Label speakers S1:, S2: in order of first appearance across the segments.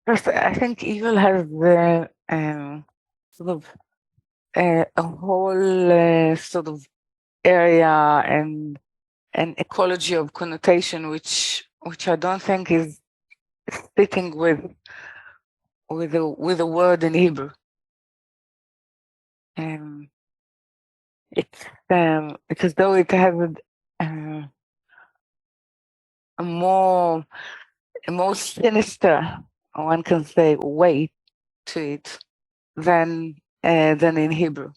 S1: First, I think evil has sort of a whole sort of area and an ecology of connotation, which I don't think is fitting with a word in Hebrew. It's because though it has a more sinister, one can say, weight to it than in Hebrew.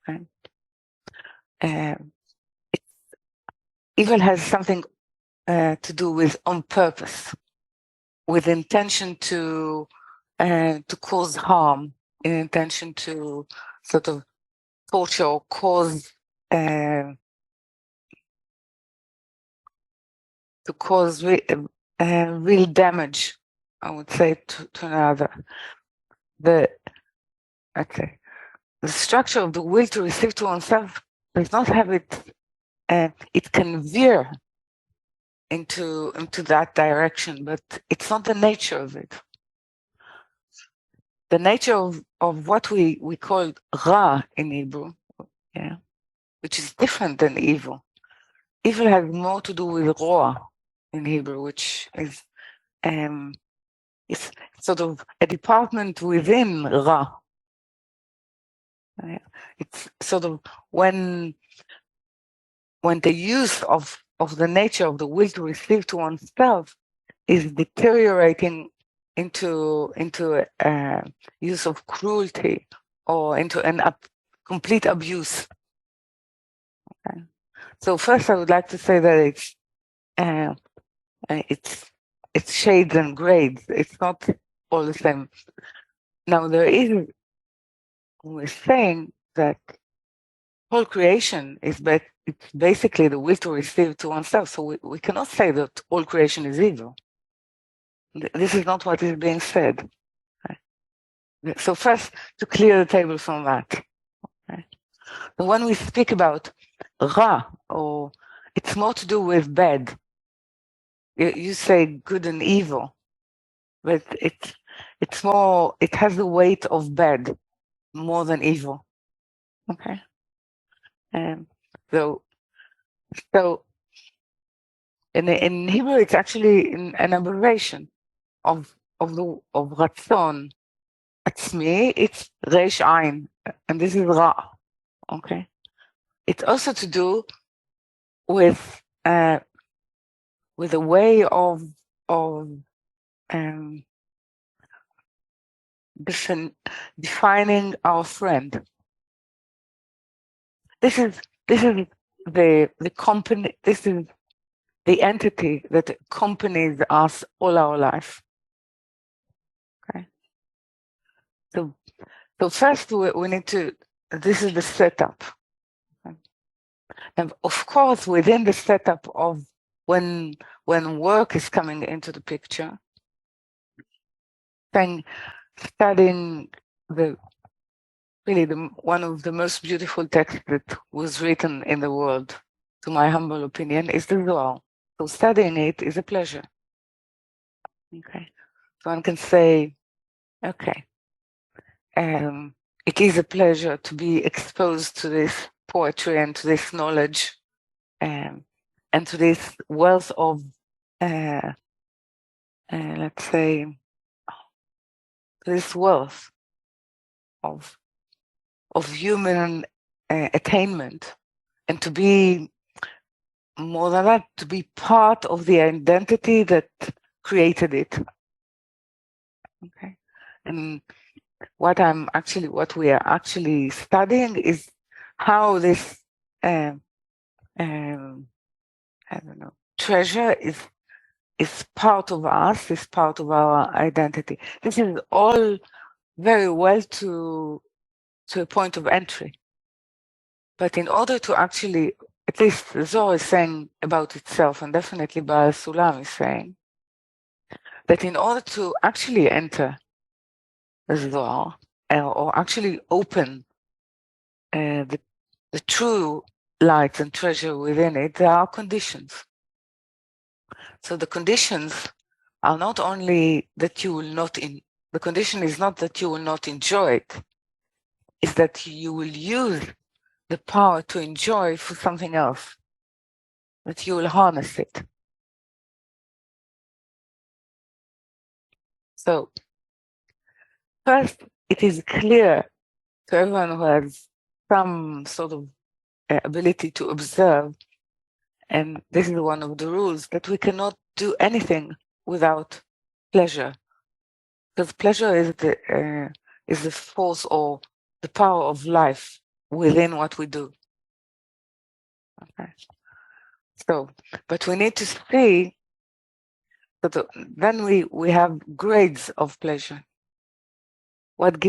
S1: Right? Evil has something to do with on purpose, with intention to cause harm, in intention to sort of torture or cause real damage, I would say, to another. The structure of the will to receive to oneself does not have it. It can veer into that direction, but it's not the nature of it. The nature of what we call ra in Hebrew, yeah, which is different than evil. Evil has more to do with roa in Hebrew, which is it's sort of a department within ra. It's sort of when the use of the nature of the will to receive to oneself is deteriorating into use of cruelty or into complete abuse. Okay. So first, I would like to say that it's shades and grades. It's not all the same. Now we're saying that whole creation is it's basically the will to receive to oneself. So we cannot say that all creation is evil. This is not what is being said. Right? So first, to clear the table from that. Right? When we speak about ra, or it's more to do with bad. You say good and evil, but it's more. It has the weight of bad more than evil. Okay. So in Hebrew, it's actually an abbreviation of ratzon. Atzmi, it's resh ayin, and this is ra. Okay. It's also to do with a way of defining our friend. This is the company. This is the entity that accompanies us all our life. Okay. So first we need to. This is the setup, okay? And of course, within the setup of when work is coming into the picture, then studying one of the most beautiful texts that was written in the world, to my humble opinion, is the Zohar. So studying it is a pleasure. Okay, so one can say, okay, it is a pleasure to be exposed to this poetry and to this knowledge, and to this wealth of, let's say, this wealth of human attainment, and to be more than that, to be part of the identity that created it. Okay, and what we are actually studying is how this I don't know, treasure is part of us, is part of our identity. This is all very well to a point of entry, but in order to actually, at least Zohar is saying about itself, and definitely Baal Sulam is saying that in order to actually enter the Zohar, or actually open the true light and treasure within it, there are conditions. So the conditions are not only that you will not the condition is not that you will not enjoy it, is that you will use the power to enjoy for something else, that you will harness it. So first, it is clear to everyone who has some sort of ability to observe, and this is one of the rules, that we cannot do anything without pleasure, because pleasure is the force or the power of life within what we do. Okay. So, but we need to see that then we have grades of pleasure. What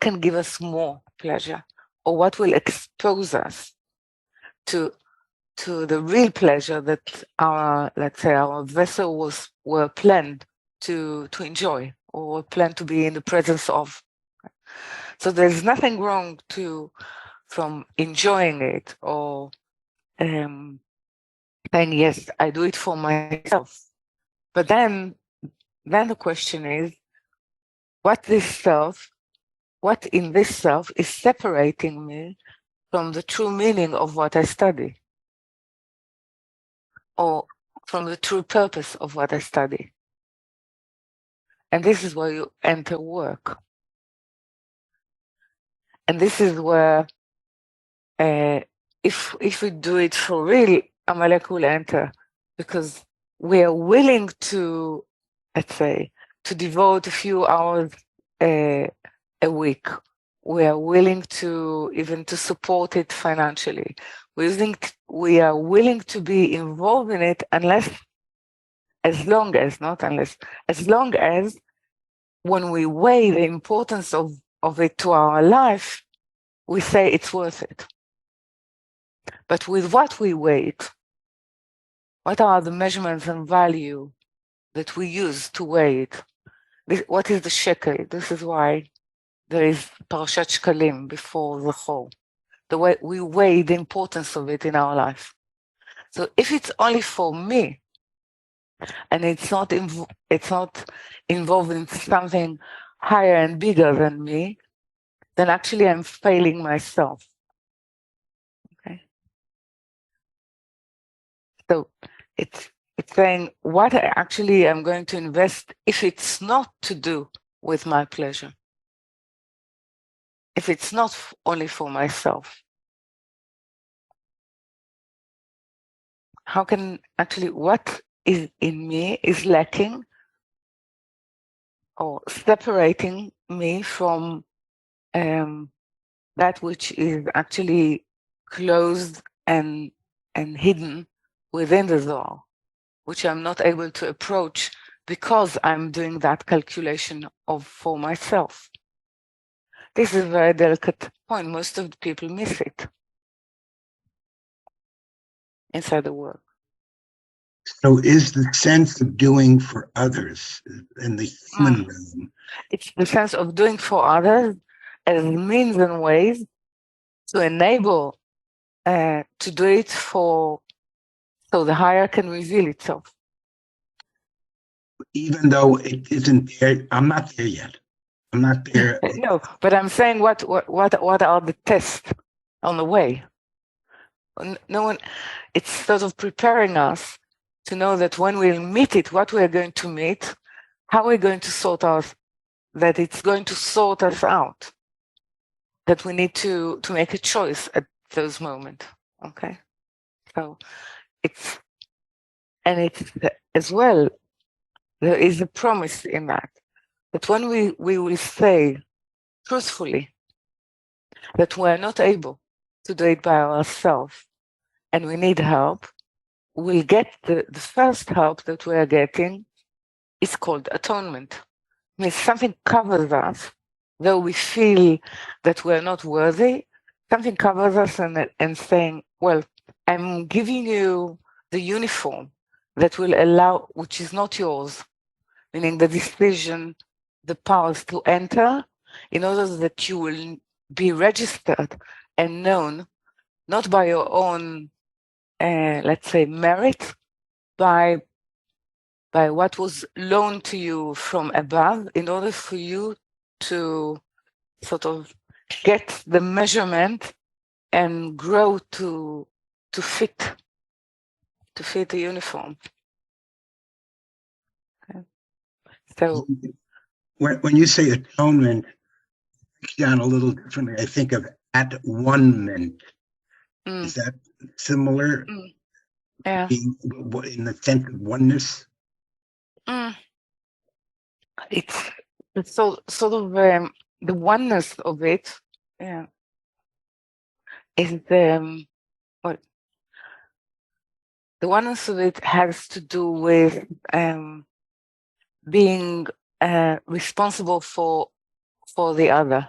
S1: can give us more pleasure, or what will expose us to the real pleasure that our, let's say, our vessel were planned to enjoy, or planned to be in the presence of. So there's nothing wrong from enjoying it, or saying, yes, I do it for myself. But then the question is, what in this self is separating me from the true meaning of what I study, or from the true purpose of what I study? And this is where you enter work. And this is where, if we do it for real, Amalek will enter, because we are willing to, let's say, to devote a few hours a week. We are willing to even to support it financially. We are willing to be involved in it, as long as when we weigh the importance of it to our life, we say it's worth it. But with what we weigh it, what are the measurements and value that we use to weigh it? What is the shekel? This is why there is Parashat Shekalim before the whole. The way we weigh the importance of it in our life. So if it's only for me, and it's not involved in something higher and bigger than me, then actually I'm failing myself. Okay. So it's saying what I actually am going to invest if it's not to do with my pleasure, if it's not only for myself. How can actually what is in me is lacking or separating me from that which is actually closed and hidden within the Zohar, which I'm not able to approach because I'm doing that calculation for myself. This is a very delicate point. Most of the people miss it inside the work.
S2: So is the sense of doing for others in the human realm?
S1: It's the sense of doing for others as means and ways to enable to do it so the higher can reveal itself.
S2: Even though it isn't there, I'm not there yet. I'm not there.
S1: No, but I'm saying what are the tests on the way? No one, it's sort of preparing us to know that when we'll meet it, what we're going to meet, how we're going to sort out, that it's going to sort us out, that we need to make a choice at those moments. Okay. So it's as well, there is a promise in that when we will say truthfully that we're not able to do it by ourselves and we need help, we'll get the first help that we are getting is called atonement. It means something covers us, though we feel that we're not worthy, something covers us and saying, well, I'm giving you the uniform that will allow, which is not yours, meaning the decision, the powers to enter, in order that you will be registered and known, not by your own, let's say, merit, by by what was loaned to you from above in order for you to sort of get the measurement and grow to fit the uniform. Okay. So
S2: when you say atonement, down a little differently, I think of at one-ment. Is that similar?
S1: Yeah.
S2: In the sense of oneness?
S1: It's so sort of the oneness of it, yeah, is what the oneness of it has to do with being responsible for the other.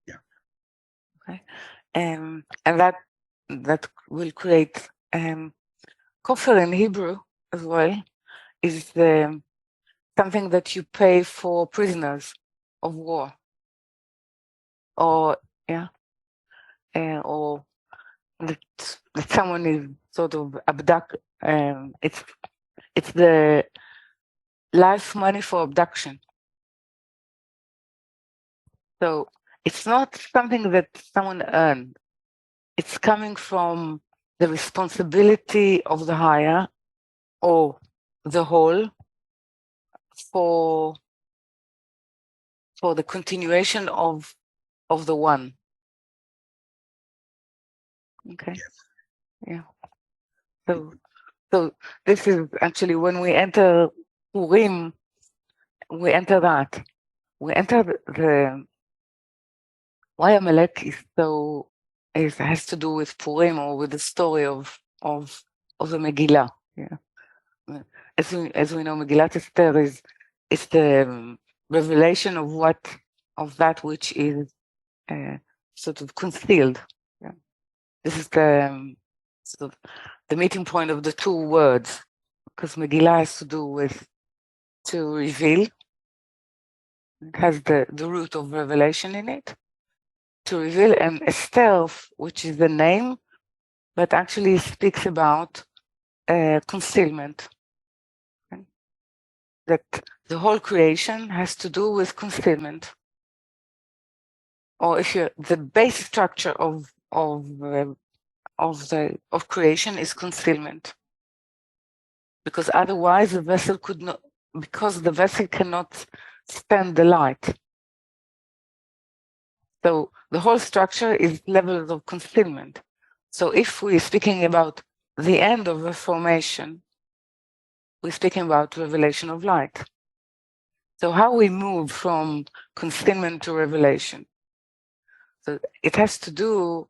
S2: Yeah.
S1: Okay. And that will create kofar in Hebrew as well, is something that you pay for prisoners of war, or or that someone is sort of abducted. It's the life money for abduction. So it's not something that someone earned. It's coming from the responsibility of the higher or the whole for the continuation of the one. Okay.
S2: Yes.
S1: Yeah. So this is actually when we enter Purim, we enter that. We enter the why Amalek has to do with Purim, or with the story of the Megillah. Yeah. As we know, Megillat Esther is the revelation of that which is sort of concealed. Yeah. This is the sort of the meeting point of the two words, because Megillah has to do with to reveal. It has the root of revelation in it, to reveal, and Esther, which is the name, but actually speaks about concealment. Okay? That the whole creation has to do with concealment, or if the base structure of creation is concealment, because otherwise the vessel could not, because the vessel cannot stand the light. So the whole structure is levels of concealment. So if we're speaking about the end of the formation, we're speaking about revelation of light. So how we move from concealment to revelation. So it has to do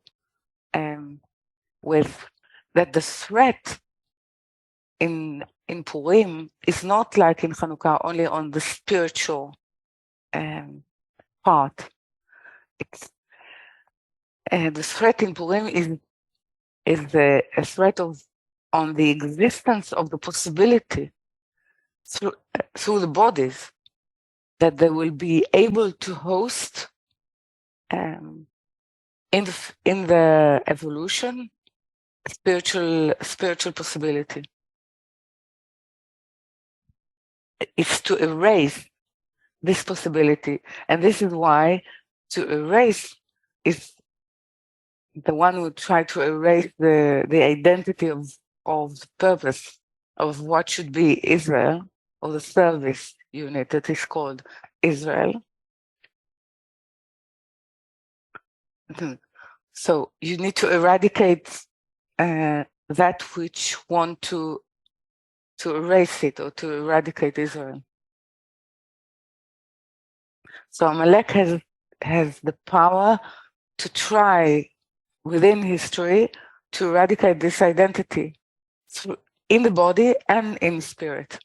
S1: with that the threat in Purim is not like in Hanukkah, only on the spiritual part. It's the threat in Purim is a threat on the existence of the possibility through the bodies that they will be able to host in the evolution spiritual possibility. It's to erase this possibility, and this is why to erase is the one who try to erase the identity of the purpose of what should be Israel, or the service unit that is called Israel. So you need to eradicate that which want to erase it, or to eradicate Israel. So Amalek has the power to try within history to eradicate this identity in the body and in spirit.